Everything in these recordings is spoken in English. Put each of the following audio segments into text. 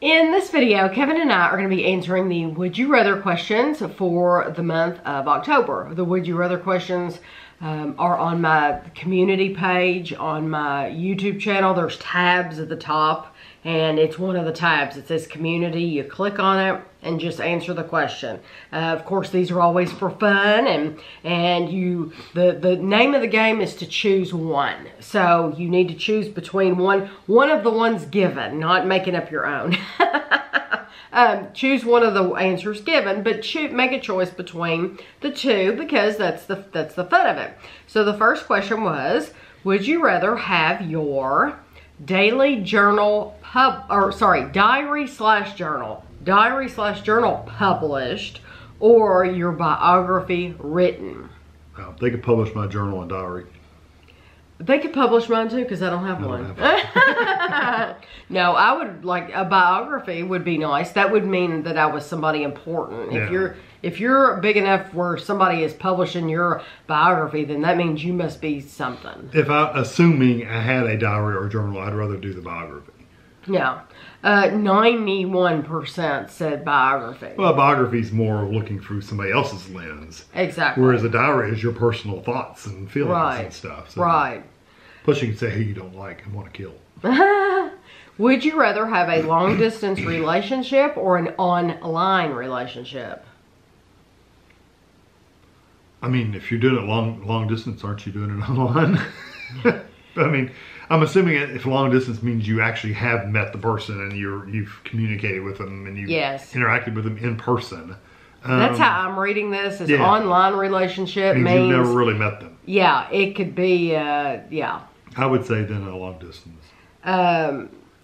In this video, Kevin and I are going to be answering the Would You Rather questions for the month of October. The Would You Rather questions are on my community page, on my YouTube channel. There's tabs at the top, and it's one of the tabs. It says community. You click on it and just answer the question. Of course, these are always for fun, and the name of the game is to choose one. So you need to choose between one of the ones given, not making up your own. Choose one of the answers given, but make a choice between the two because that's the fun of it. So the first question was, would you rather have your daily journal diary/journal published, or your biography written? They could publish my journal and diary. They could publish mine too, because I don't have one. No, I would like a biography would be nice. That would mean that I was somebody important. Yeah. If you're big enough where somebody is publishing your biography, then that means you must be something. Assuming I had a diary or journal, I'd rather do the biography. Yeah. 91% said biography. Well, a biography is more looking through somebody else's lens. Exactly. Whereas a diary is your personal thoughts and feelings right. and stuff. So, right. Plus you can say who you don't like and want to kill. Would you rather have a long distance relationship or an online relationship? I mean, if you're doing it long distance, aren't you doing it online? I mean, I'm assuming if long distance means you actually have met the person and you've communicated with them and you've interacted with them in person. That's how I'm reading this. Is online relationship means you've never really met them. Yeah, it could be. Yeah. I would say then a long distance.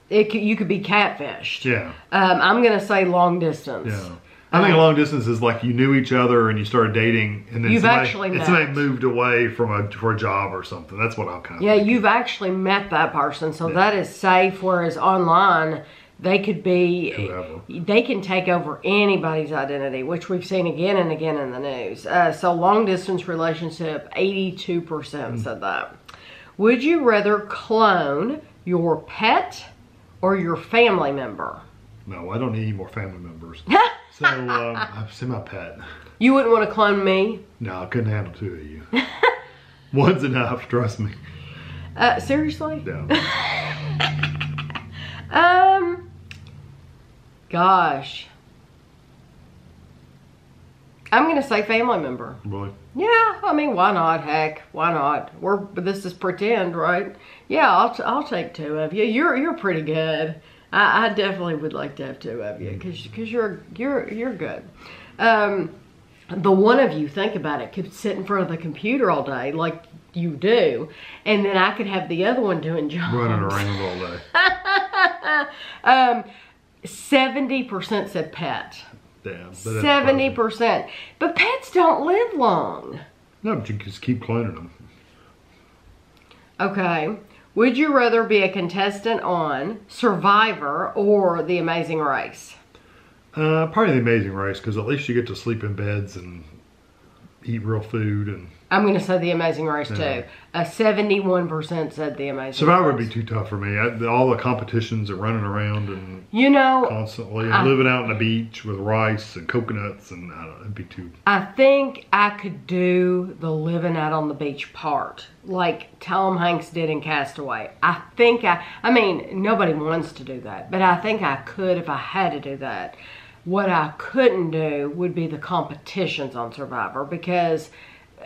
You could be catfished. Yeah. I'm gonna say long distance. Yeah. I think long distance is like you knew each other and you started dating, and then somebody moved away for a job or something. That's what I'm kind of thinking. You've actually met that person, so that is safe. Whereas online, they could be whoever. They can take over anybody's identity, which we've seen again and again in the news. So long distance relationship, 82% said that. Would you rather clone your pet or your family member? No, I don't need any more family members. So, I've seen my pet. You wouldn't want to clone me? No, I couldn't handle two of you. One's enough, trust me. Seriously? No. Gosh. I'm going to say family member. Really? Yeah, I mean, why not? Heck, why not? This is pretend, right? Yeah, I'll take two of you. You're pretty good. I definitely would like to have two of you because you're good. The one of you, think about it, could sit in front of the computer all day like you do, and then I could have the other one doing jobs. Running around all day. 70% said pet. Damn. 70%. But pets don't live long. No, but you just keep cloning them. Okay. Would you rather be a contestant on Survivor or The Amazing Race? Probably The Amazing Race, because at least you get to sleep in beds and eat real food. And I'm going to say The Amazing Race too. 71% said The Amazing Survivor Race. would be too tough for me. all the competitions and running around and constantly living out on the beach with rice and coconuts, and I don't know, it'd be too. I think I could do the living out on the beach part, like Tom Hanks did in Castaway. I mean, nobody wants to do that, but I think I could if I had to do that. What I couldn't do would be the competitions on Survivor, because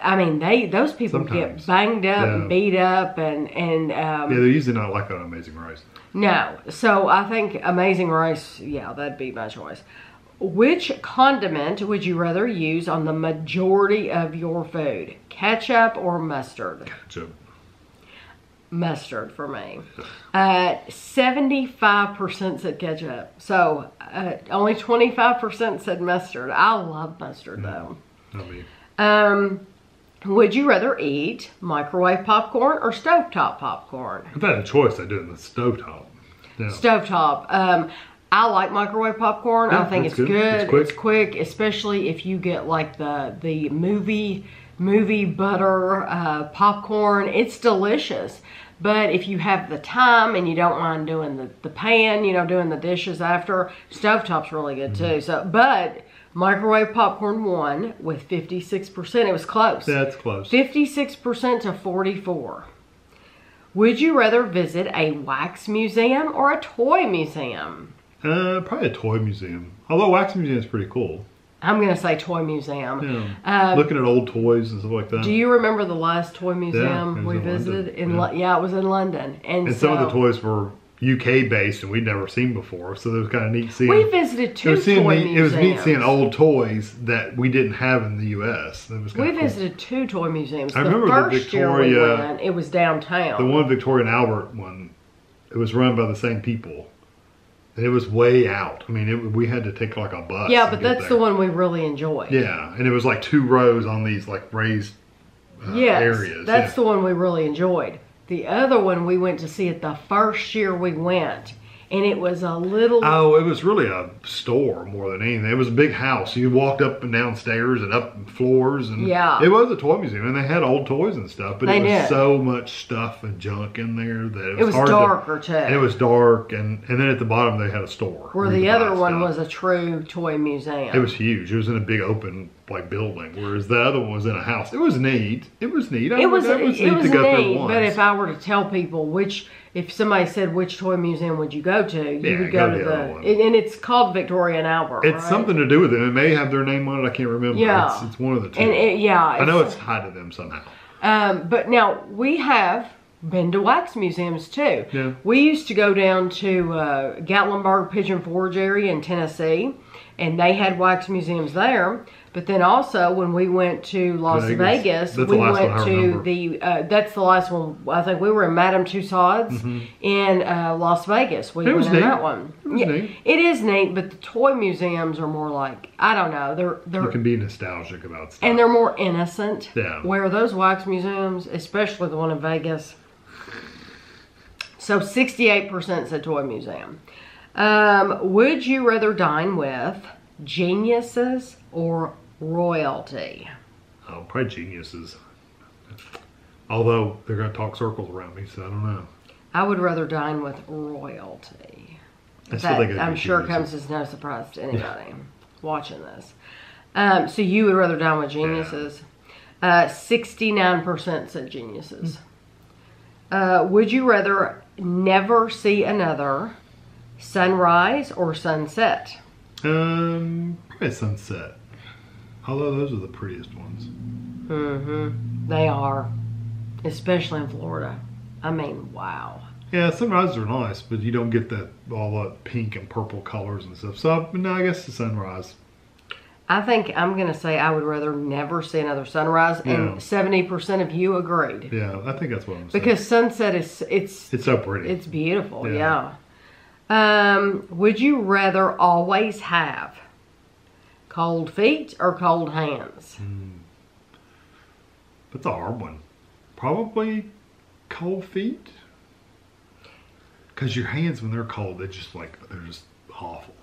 I mean, those people get banged up and beat up and they're usually not like that on Amazing Race. No. So I think Amazing Race, that'd be my choice. Which condiment would you rather use on the majority of your food? Ketchup or mustard? Ketchup. Mustard for me. 75% said ketchup. So only 25% said mustard. I love mustard though. Not me. Would you rather eat microwave popcorn or stovetop popcorn? If I had a choice, I'd do it in the stovetop. Yeah. Stovetop. I like microwave popcorn. I think it's good. It's quick, especially if you get like the movie butter popcorn. It's delicious. But if you have the time and you don't mind doing the pan, you know, doing the dishes after, stovetop's really good too. So, but microwave popcorn won with 56%. It was close. That's close. 56% to 44%. Would you rather visit a wax museum or a toy museum? Probably a toy museum. Although wax museum is pretty cool. I'm going to say toy museum. Yeah. Looking at old toys and stuff like that. Do you remember the last toy museum we visited? Yeah, it was in London. And some of the toys were UK based and we'd never seen before. So it was kind of neat seeing. We visited two toy museums. It was neat seeing old toys that we didn't have in the US. It was we visited two toy museums. I remember the first Victoria, year we went, it was downtown. The one Victoria and Albert one, it was run by the same people. And it was way out. I mean, we had to take like a bus. Yeah, but that's the one we really enjoyed. Yeah, and it was like 2 rows on these like raised areas. That's the one we really enjoyed. The other one we went to see it the first year we went. And it was a little... Oh, it was really a store more than anything. It was a big house. You walked up and down stairs and up floors. And yeah. It was a toy museum. And they had old toys and stuff. But it was so much stuff and junk in there that it was hard darker too. And it was dark. And then at the bottom they had a store. Where the other one was a true toy museum. It was huge. It was in a big open like building. Whereas the other one was in a house. It was neat. It was neat. It was neat. But if I were to tell people if somebody said which toy museum would you go to, you would go to the and it's called Victoria and Albert. It's something to do with it. It may have their name on it. I can't remember. Yeah, it's one of the two. And I know it's tied to them somehow. But now we have been to wax museums too. Yeah. We used to go down to Gatlinburg Pigeon Forge area in Tennessee, and they had wax museums there. But then also when we went to Las Vegas, we went to that's the last one. I think we were in Madame Tussauds in Las Vegas. We went in that one. It is neat, but the toy museums are more like, I don't know. They're you can be nostalgic about stuff. And they're more innocent. Yeah. Where those wax museums, especially the one in Vegas. So 68% said toy museum. Would you rather dine with geniuses or royalty? Oh, probably geniuses. Although they're going to talk circles around me, so I don't know. I would rather dine with royalty. That I'm sure comes as no surprise to anybody watching this. So you would rather dine with geniuses? 69% said geniuses. Would you rather never see another sunrise or sunset? Probably sunset. Although those are the prettiest ones. They are. Especially in Florida. I mean, wow. Yeah, sunrises are nice, but you don't get all that pink and purple colors and stuff. So, no, I guess the sunrise. I think I'm going to say I would rather never see another sunrise, and 70% of you agreed. Yeah, I think that's what I'm saying. Because sunset it's so pretty. It's beautiful, yeah. Would you rather always have cold feet or cold hands? That's a hard one. Probably cold feet. Because your hands, when they're cold, they're just awful.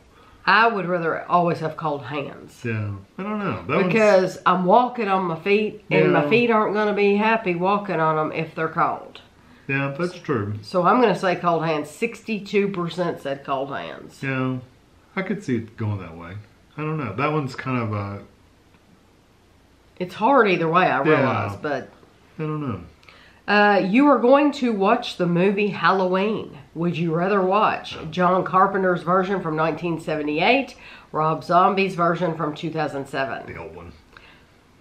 I would rather always have cold hands. Yeah, I don't know. Because I'm walking on my feet, and my feet aren't going to be happy walking on them if they're cold. Yeah, that's true. So I'm going to say cold hands. 62% said cold hands. Yeah, I could see it going that way. I don't know. That one's kind of a... It's hard either way, I realize, but... I don't know. You are going to watch the movie Halloween. Would you rather watch John Carpenter's version from 1978, Rob Zombie's version from 2007? The old one.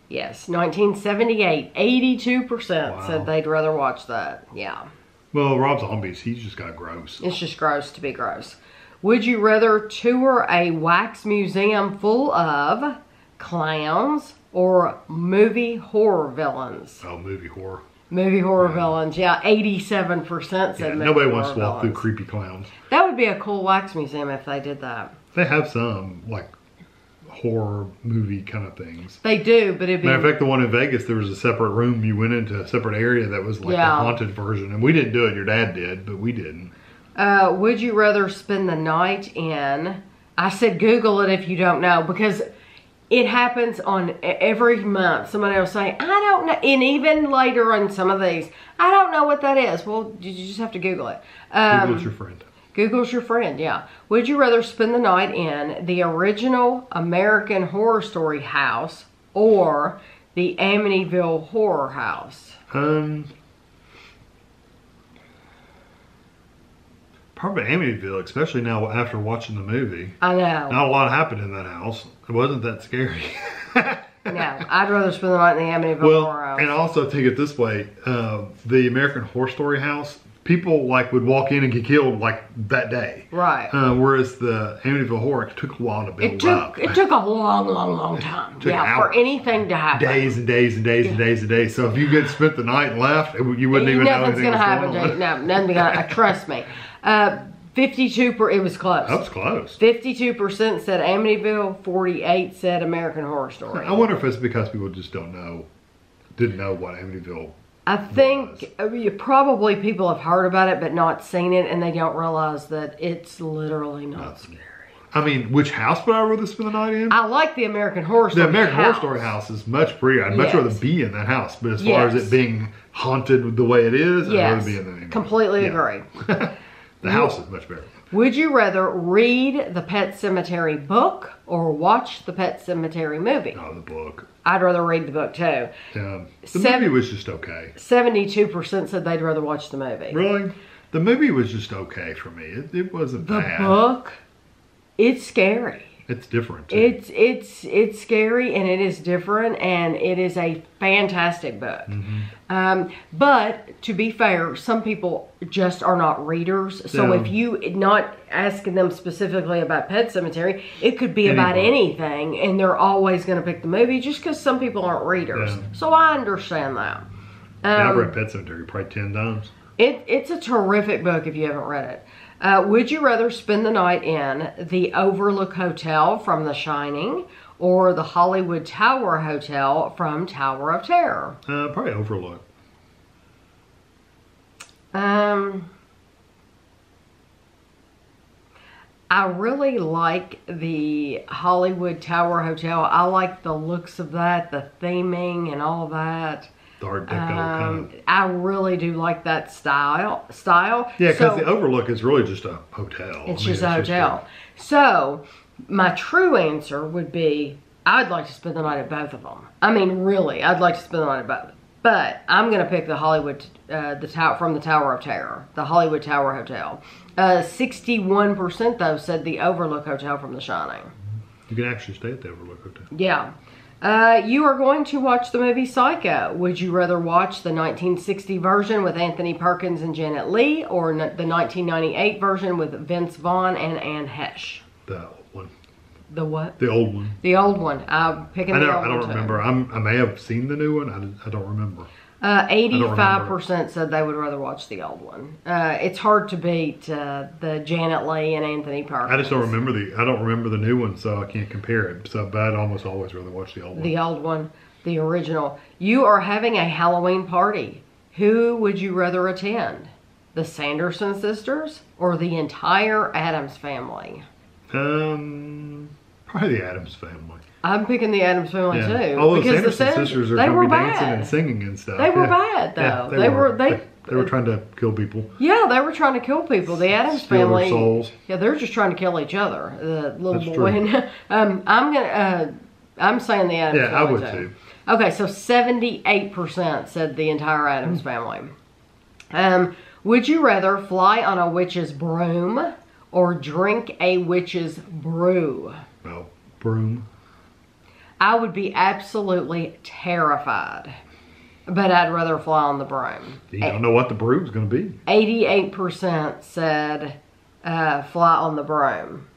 Yes, 1978. 82% said they'd rather watch that. Yeah. Well, Rob Zombie's, he's just got gross. It's just gross to be gross. Would you rather tour a wax museum full of clowns or movie horror villains? Oh, movie horror. Movie horror villains, yeah. 87% said nobody wants to walk through creepy clowns. That would be a cool wax museum if they did that. They have some, like, horror movie kind of things. They do, but it'd be... Matter of fact, the one in Vegas, there was a separate room. You went into a separate area that was like the haunted version. And we didn't do it. Your dad did, but we didn't. Would you rather spend the night in... I said Google it if you don't know, because It happens on every month. Somebody will say, I don't know. And even later on some of these, I don't know what that is. Well, you just have to Google it. Google's your friend. Google's your friend, yeah. Would you rather spend the night in the original American Horror Story house or the Amityville Horror House? Probably Amityville, especially now after watching the movie. I know. Not a lot happened in that house. It wasn't that scary. No, I'd rather spend the night in the Amityville Horror House. And also take it this way, the American Horror Story house, people like would walk in and get killed like that day. Right. Whereas the Amityville Horror, it took a while to build up. It took a long time. Yeah, for anything to happen. Days and days and days and days and days. So if you get spent the night and left, you wouldn't even know anything was going on. No, nothing's gonna trust me. 52%, it was close. That was close. 52% said Amityville, 48% said American Horror Story. I wonder if it's because people just didn't know what Amityville I think probably people have heard about it but not seen it, and they don't realize that it's literally not scary. I mean, which house would I rather spend the night in? I like the American Horror Story. The American Horror Story house is much prettier. I'd much rather be in that house. But as far as it being haunted the way it is, I'd rather be in the Amityville. Completely agree. The house is much better. Would you rather read the Pet Sematary book or watch the Pet Sematary movie? Oh, the book. I'd rather read the book too. The movie was just okay. 72% said they'd rather watch the movie. Really? The movie was just okay for me. It wasn't bad. The book, it's scary. It's different too. It's scary, and it is different, and it is a fantastic book. But to be fair, some people just are not readers. So if you not asking them specifically about Pet Sematary, it could be about anything, and they're always going to pick the movie just because some people aren't readers. So I understand that. I've read Pet Sematary probably 10 times. It's a terrific book if you haven't read it. Would you rather spend the night in the Overlook Hotel from The Shining or the Hollywood Tower Hotel from Tower of Terror? Probably Overlook. I really like the Hollywood Tower Hotel. I like the looks of that, the theming and all that. The Art Deco kind of. I really do like that style. Yeah, because the Overlook is really just a hotel. It's just a hotel. So my true answer would be I'd like to spend the night at both of them. I mean, really, I'd like to spend the night at both. But I'm going to pick the Hollywood, from the Tower of Terror, the Hollywood Tower Hotel. 61% though said the Overlook Hotel from The Shining. You can actually stay at the Overlook Hotel. Yeah. You are going to watch the movie Psycho. Would you rather watch the 1960 version with Anthony Perkins and Janet Leigh or the 1998 version with Vince Vaughn and Anne Hesh? The old one. The what? The old one. The old one. I'm picking the old one. I don't remember. I may have seen the new one. I don't remember. 85% said they would rather watch the old one. It's hard to beat the Janet Leigh and Anthony Perkins. I just don't remember the new one, so I can't compare it. So, but I'd almost always rather watch the old one. The old one, the original. You are having a Halloween party. Who would you rather attend? The Sanderson sisters or the entire Addams family? Probably the Addams family. I'm picking the Addams family too. Although the Sanderson sisters are going to be dancing and singing and stuff. They were bad though. Yeah, they were trying to kill people. Yeah, they were trying to kill people. The Addams family. Their souls. Yeah, they're just trying to kill each other. The little boy. I'm saying the Addams family. Yeah, I would too. Okay, so 78% said the entire Addams family. Would you rather fly on a witch's broom or drink a witch's brew? Well, broom. I would be absolutely terrified, but I'd rather fly on the broom. You don't know what the broom's going to be. 88% said fly on the broom.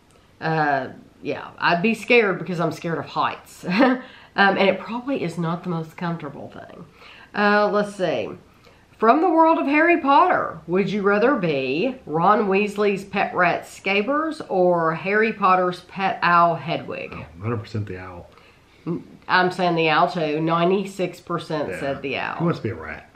Yeah, I'd be scared because I'm scared of heights. And it probably is not the most comfortable thing. Let's see. From the world of Harry Potter, would you rather be Ron Weasley's pet rat Scabbers or Harry Potter's pet owl Hedwig? 100% the owl. I'm saying the owl too. 96% said the owl. He wants to be a rat.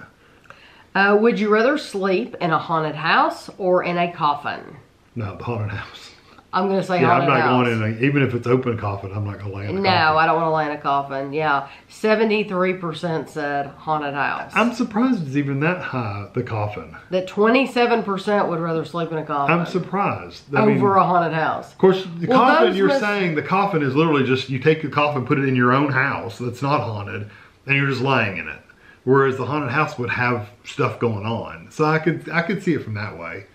Would you rather sleep in a haunted house or in a coffin? No, the haunted house. I'm going to say Yeah, haunted I'm not house. going in, even if it's open coffin, I'm not going to lay in a No, coffin. I don't want to lay in a coffin. Yeah. 73% said haunted house. I'm surprised it's even that high, the coffin. That 27% would rather sleep in a coffin. I'm surprised. Over a haunted house. Of course, the Well, coffin, those you're must- saying the coffin is literally just, you take the coffin, put it in your own house that's not haunted, and you're just laying in it. Whereas the haunted house would have stuff going on. So I could see it from that way.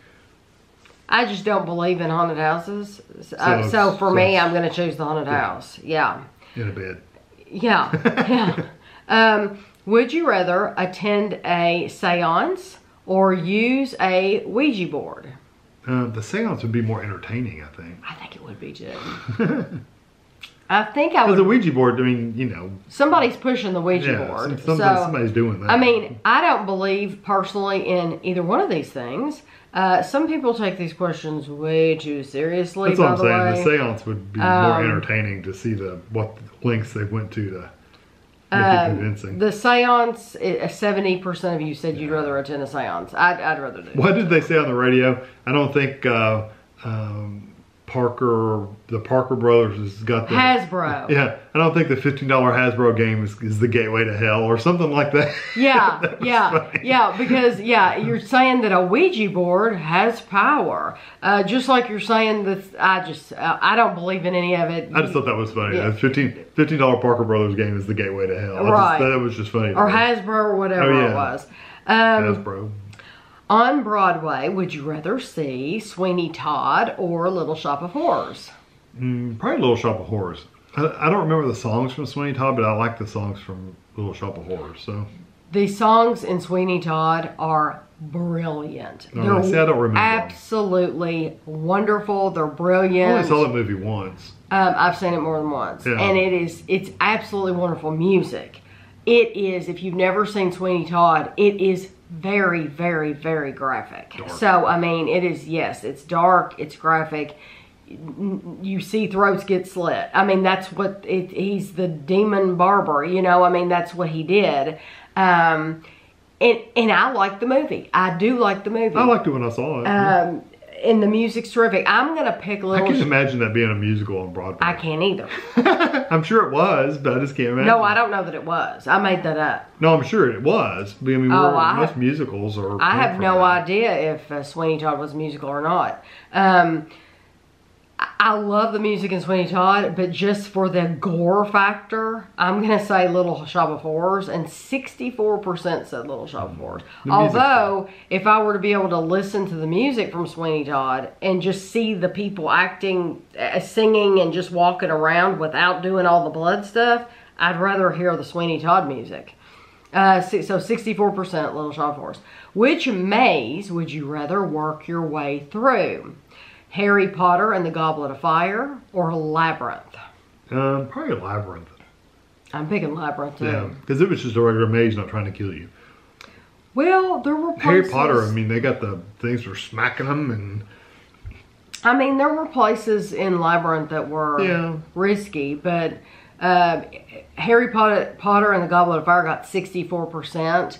I just don't believe in haunted houses. So for me, I'm going to choose the haunted house. Yeah. In a bed. Yeah. Yeah. Would you rather attend a seance or use a Ouija board? The seance would be more entertaining, I think. I think it would be too. I think I Because would. the Ouija board, I mean, you know. Somebody's pushing the Ouija Yeah, board. somebody's doing that. I mean, I don't believe personally in either one of these things. Some people take these questions way too seriously. That's what I'm saying. Way. The seance would be more entertaining to see what lengths they went to make it convincing. The seance, 70% of you said you'd rather attend a seance. I'd rather do. What did they say on the radio? I don't think the Parker Brothers has got the Hasbro. Yeah, I don't think the $15 Hasbro game is the gateway to hell or something like that. Yeah, That was yeah, funny. yeah. Because you're saying that a Ouija board has power, just like you're saying that. I don't believe in any of it. I just thought that was funny. Yeah. That $15 Parker Brothers game is the gateway to hell. Right. That was just funny. Or Hasbro or whatever Oh, yeah. it was. Hasbro. On Broadway, would you rather see Sweeney Todd or Little Shop of Horrors? Probably Little Shop of Horrors. I don't remember the songs from Sweeney Todd, but I like the songs from Little Shop of Horrors. So The songs in Sweeney Todd are brilliant. No, see, I don't remember. Absolutely wonderful. They're I brilliant. only saw that movie once. I've seen it more than once. Yeah. And it's absolutely wonderful music. It is, if you've never seen Sweeney Todd, it is very, very, very graphic. Dark. So, I mean, it is, yes, it's dark, it's graphic. You see throats get slit. I mean, that's what, he's the demon barber, you know, I mean, that's what he did. And I like the movie. I do like the movie. I liked it when I saw it. And the music's terrific. I'm going to pick I Little... can't imagine that being a musical on Broadway. I can't either. I'm sure it was, but I just can't imagine. No, I don't know that it was. I made that up. No, I'm sure it was. I mean, most musicals are. I have no idea if Sweeney Todd was a musical or not. I love the music in Sweeney Todd, but just for the gore factor, I'm going to say Little Shop of Horrors, and 64% said Little Shop of Horrors. Although, if I were to be able to listen to the music from Sweeney Todd and just see the people acting, singing, and just walking around without doing all the blood stuff, I'd rather hear the Sweeney Todd music. So 64% Little Shop of Horrors. Which maze would you rather work your way through? Harry Potter and the Goblet of Fire or Labyrinth? Probably Labyrinth. I'm picking Labyrinth too. Yeah, because it was just a regular maze not trying to kill you. Well, there were places... Harry Potter, I mean, they got the things for smacking them and... I mean, there were places in Labyrinth that were risky, but Harry Potter and the Goblet of Fire got 64%.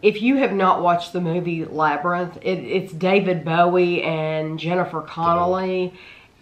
If you have not watched the movie Labyrinth, it's David Bowie and Jennifer Connelly.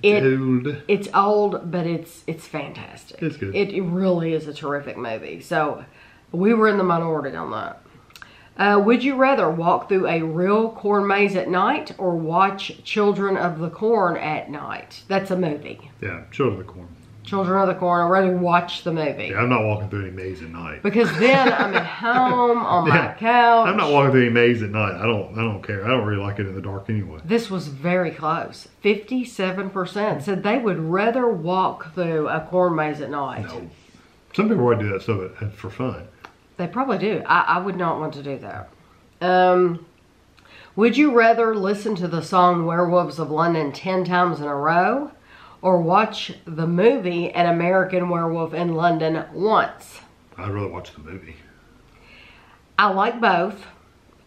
It's old, but it's fantastic. It's good. It really is a terrific movie. So we were in the minority on that. Would you rather walk through a real corn maze at night or watch Children of the Corn at night? That's a movie. Yeah, Children of the Corn. Children of the Corn. I'd rather watch the movie. Yeah, I'm not walking through any maze at night. Because then I'm at home on my couch. I'm not walking through any maze at night. I don't care. I don't really like it in the dark anyway. This was very close. 57% said they would rather walk through a corn maze at night. No. Some people would do that stuff for fun. They probably do. I would not want to do that. Would you rather listen to the song Werewolves of London 10 times in a row or watch the movie An American Werewolf in London once? I'd rather watch the movie. I like both.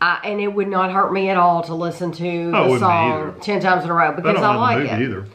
And it would not hurt me at all to listen to the song 10 times in a row because I like it. Either.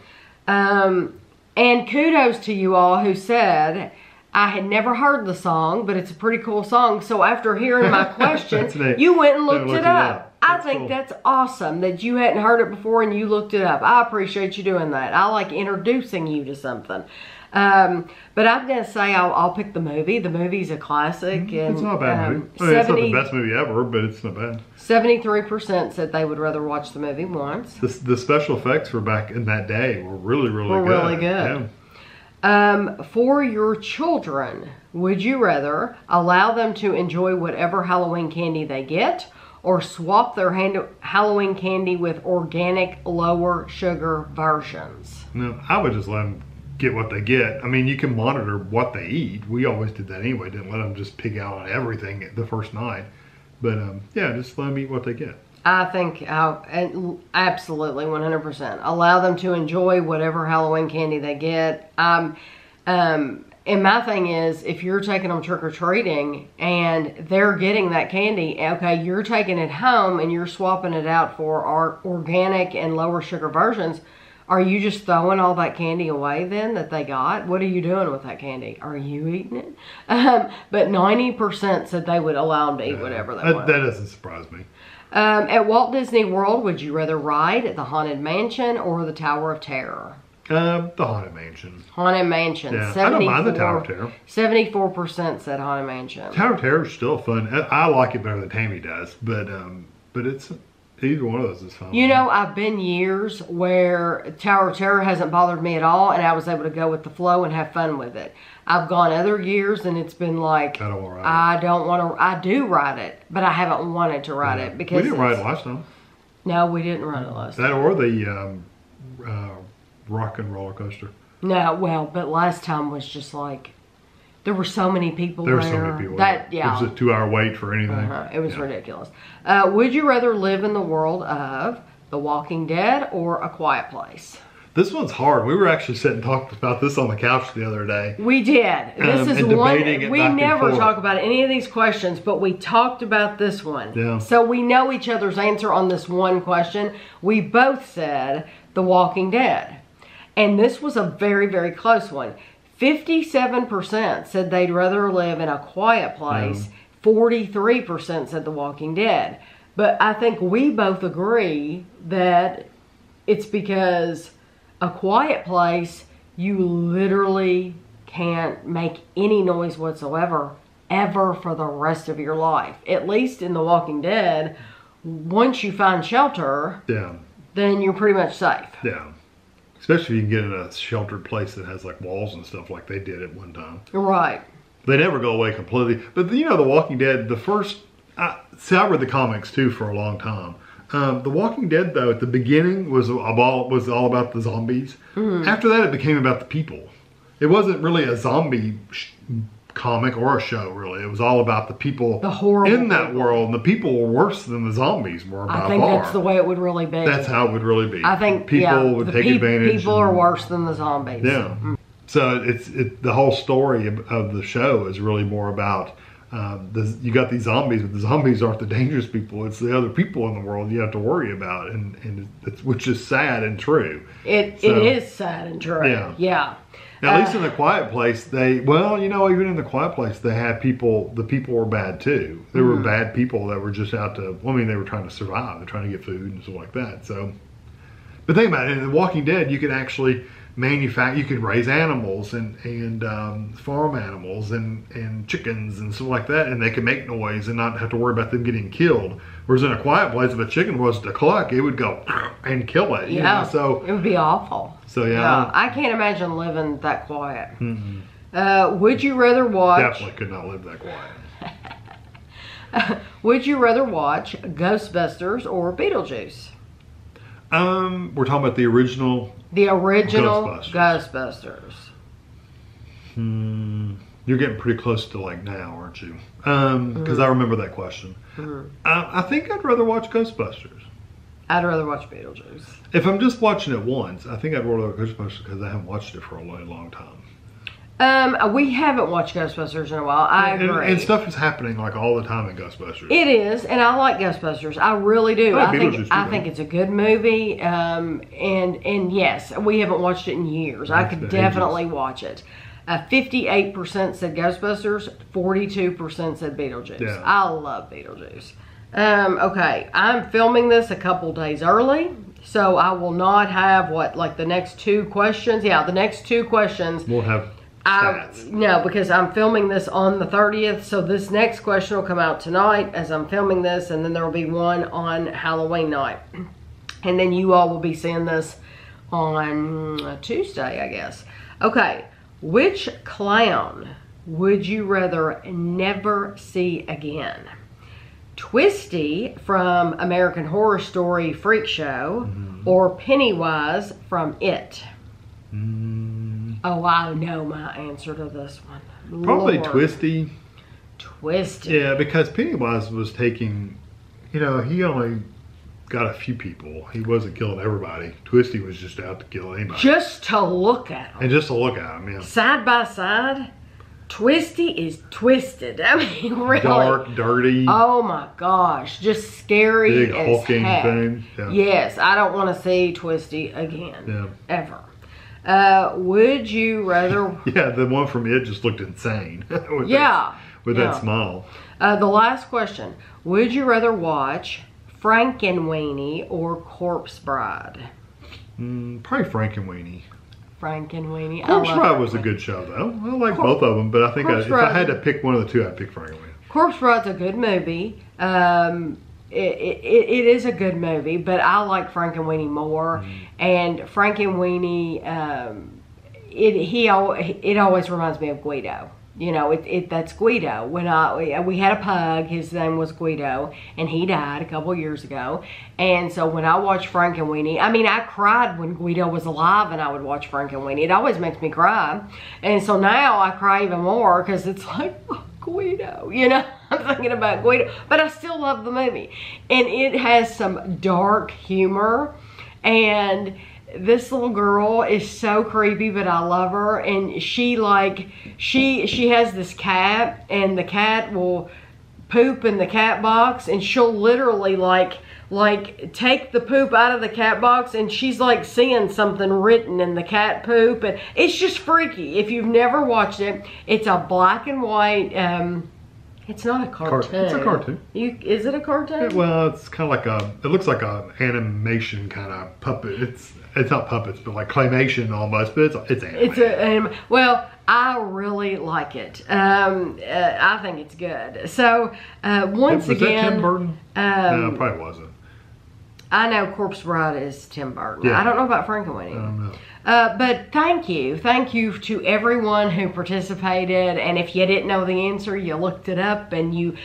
And kudos to you all who said I had never heard the song, but it's a pretty cool song. So after hearing my question, you went and looked it up. I think that's awesome that you hadn't heard it before and you looked it up. I appreciate you doing that. I like introducing you to something. But I'm going to say I'll pick the movie. The movie's a classic. And, it's not a bad movie. I mean, it's not the best movie ever, but it's not bad. 73% said they would rather watch the movie once. The special effects were back in that day were really good. Really good. Yeah. For your children, would you rather allow them to enjoy whatever Halloween candy they get or swap their Halloween candy with organic, lower sugar versions? No, I would just let them get what they get. I mean, you can monitor what they eat. We always did that anyway. Didn't let them just pig out on everything the first night. But yeah, just let them eat what they get. I think absolutely 100%. Allow them to enjoy whatever Halloween candy they get. And my thing is, if you're taking them trick-or-treating and they're getting that candy, okay, you're taking it home and you're swapping it out for our organic and lower sugar versions, are you just throwing all that candy away then that they got? What are you doing with that candy? Are you eating it? But 90% said they would allow them to eat whatever they want. That doesn't surprise me. At Walt Disney World, would you rather ride at the Haunted Mansion or the Tower of Terror? The Haunted Mansion. Haunted Mansion. Yeah, I don't mind the Tower of Terror. 74% said Haunted Mansion. Tower of Terror is still fun. I like it better than Tammy does, but it's either one of those is fun. You know, I've been years where Tower of Terror hasn't bothered me at all, and I was able to go with the flow and have fun with it. I've gone other years, and it's been like, I don't want to. I do ride it, but I haven't wanted to ride it because we didn't ride it last time. No, we didn't ride it last time. That or the rock and roller coaster. No, well, but last time was just like there were so many people there. There were so many people. That yeah, it was a 2-hour wait for anything. It was ridiculous. Would you rather live in the world of The Walking Dead or A Quiet Place? This one's hard. We were actually sitting and talking about this on the couch the other day. We did. This is one. We never forth. Talk about any of these questions, but we talked about this one. Yeah. So we know each other's answer on this one question. We both said The Walking Dead. And this was a very, very close one. 57% said they'd rather live in A Quiet Place. 43% said The Walking Dead. But I think we both agree that it's because A Quiet Place, you literally can't make any noise whatsoever, ever for the rest of your life. At least in The Walking Dead, once you find shelter, then you're pretty much safe. Yeah. Especially if you can get in a sheltered place that has like walls and stuff like they did at one time. Right. They never go away completely. But you know, The Walking Dead, the first... I read the comics too for a long time. The Walking Dead, though, at the beginning was all about the zombies. Mm-hmm. After that, it became about the people. It wasn't really a zombie comic or a show, really. It was all about the people in that world. And the people were worse than the zombies were by far. I think that's the way it would really be. That's how it would really be. I think people would take advantage. People are worse than the zombies. Yeah. Mm-hmm. So the whole story of the show is really more about you got these zombies, but the zombies aren't the dangerous people. It's the other people in the world you have to worry about, and which is sad and true. It is sad and true. Yeah. Now, at least in The Quiet Place, even in The Quiet Place, they had people. The people were bad too. There were bad people that were just out to. Well, I mean, they were trying to survive. They're trying to get food and stuff like that. So, but think about it. In The Walking Dead, you can actually manufacture. You can raise animals and farm animals and chickens and stuff like that, and they can make noise and not have to worry about them getting killed. Whereas in A Quiet Place, if a chicken was to cluck, it would go and kill it. Yeah, so it would be awful. So yeah, I can't imagine living that quiet. Mm-hmm. Would you rather watch? Definitely could not live that quiet. Would you rather watch Ghostbusters or Beetlejuice? We're talking about the original. The original Ghostbusters. You're getting pretty close to like now, aren't you? Because I remember that question. I think I'd rather watch Ghostbusters. I'd rather watch Beetlejuice. If I'm just watching it once, I think I'd rather watch Ghostbusters because I haven't watched it for a really long time. We haven't watched Ghostbusters in a while. I agree. And stuff is happening like all the time in Ghostbusters. It is, and I like Ghostbusters. I really do. I think it's a good movie. And yes, we haven't watched it in years. I could definitely watch it. 58% said Ghostbusters. 42% said Beetlejuice. Yeah. I love Beetlejuice. Okay, I'm filming this a couple days early, so I will not have like the next 2 questions. Yeah, the next 2 questions. We'll have stats. No, because I'm filming this on the 30th, so this next question will come out tonight as I'm filming this, and then there will be one on Halloween night. And then you all will be seeing this on Tuesday, I guess. Okay, which clown would you rather never see again? Twisty from American Horror Story Freak Show, or Pennywise from It? Oh, I know my answer to this one. Probably Lord. Twisty. Twisty. Yeah, because Pennywise was taking, he only got a few people. He wasn't killing everybody. Twisty was just out to kill anybody. Just to look at him. And just to look at him, yeah. Side by side, Twisty is twisted. I mean, really. Dark, dirty. Oh my gosh, just scary Big as hulking heck. thing. Yeah. Yes, I don't want to see Twisty again. Yeah. Ever. Would you rather... Yeah, the one from It just looked insane. with that smile. The last question. Would you rather watch Frankenweenie or Corpse Bride? Probably Frankenweenie. Frankenweenie. Corpse Bride was a good show, though. I like both of them, but I think if I had to pick one of the 2, I'd pick Frankenweenie. Corpse Bride's a good movie. It is a good movie, but I like Frankenweenie more. And Frankenweenie, it always reminds me of Guido. That's Guido. We had a pug, his name was Guido, and he died a couple years ago. And so when I watch Frankenweenie, I cried when Guido was alive, and I would watch Frankenweenie. It always makes me cry. And so now I cry even more because it's like, oh, Guido, I'm thinking about Guido, but I still love the movie. And it has some dark humor, and this little girl is so creepy, but I love her. And she has this cat, and the cat will poop in the cat box, and she'll literally like take the poop out of the cat box, and she's like seeing something written in the cat poop, and it's just freaky. If you've never watched it, it's a black and white. It's not a cartoon. It's a cartoon. Is it a cartoon? Well, it's kind of like it looks like an animation kind of puppet. It's not puppets, but like claymation almost, but it's animated. Well, I really like it. I think it's good. So, once was again... that Tim Burton? No, it probably wasn't. I know Corpse Bride is Tim Burton. Yeah. I don't know about Frankenweenie. I don't know. But thank you to everyone who participated. And if you didn't know the answer, you looked it up, and you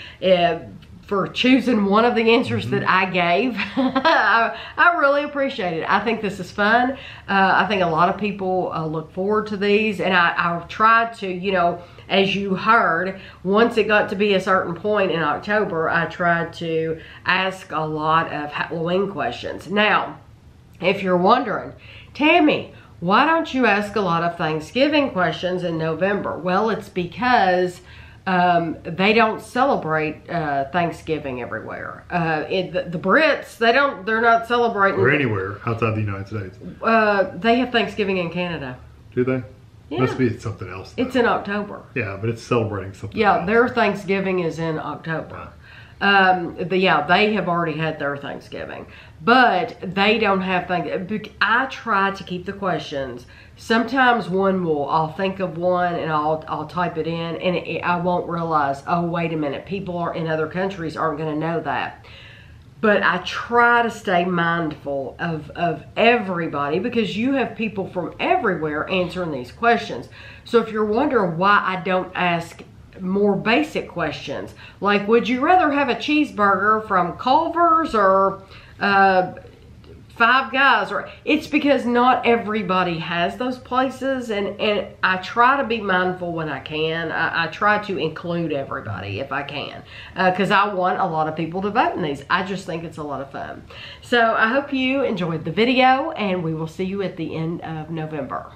for choosing one of the answers that I gave. I really appreciate it. I think this is fun. I think a lot of people look forward to these, and I've tried to, as you heard, once it got to be a certain point in October, I tried to ask a lot of Halloween questions. Now, if you're wondering, Tammy, why don't you ask a lot of Thanksgiving questions in November? Well, it's because they don't celebrate Thanksgiving everywhere. The Brits, they're not celebrating. Or anywhere outside the United States. They have Thanksgiving in Canada. Do they? Yeah. Must be something else, though. It's in October. Yeah, but it's celebrating something Yeah, else. their Thanksgiving is in October. They have already had their Thanksgiving, but they don't have Thanksgiving. I try to keep the questions. Sometimes I'll think of one and I'll type it in, and I won't realize, oh, wait a minute, people in other countries aren't going to know that. But I try to stay mindful of everybody, because you have people from everywhere answering these questions. So if you're wondering why I don't ask more basic questions, like would you rather have a cheeseburger from Culver's or Five Guys, or it's because not everybody has those places, and I try to be mindful when I can. I try to include everybody if I can, because I want a lot of people to vote in these. I just think it's a lot of fun. So I hope you enjoyed the video, and we will see you at the end of November.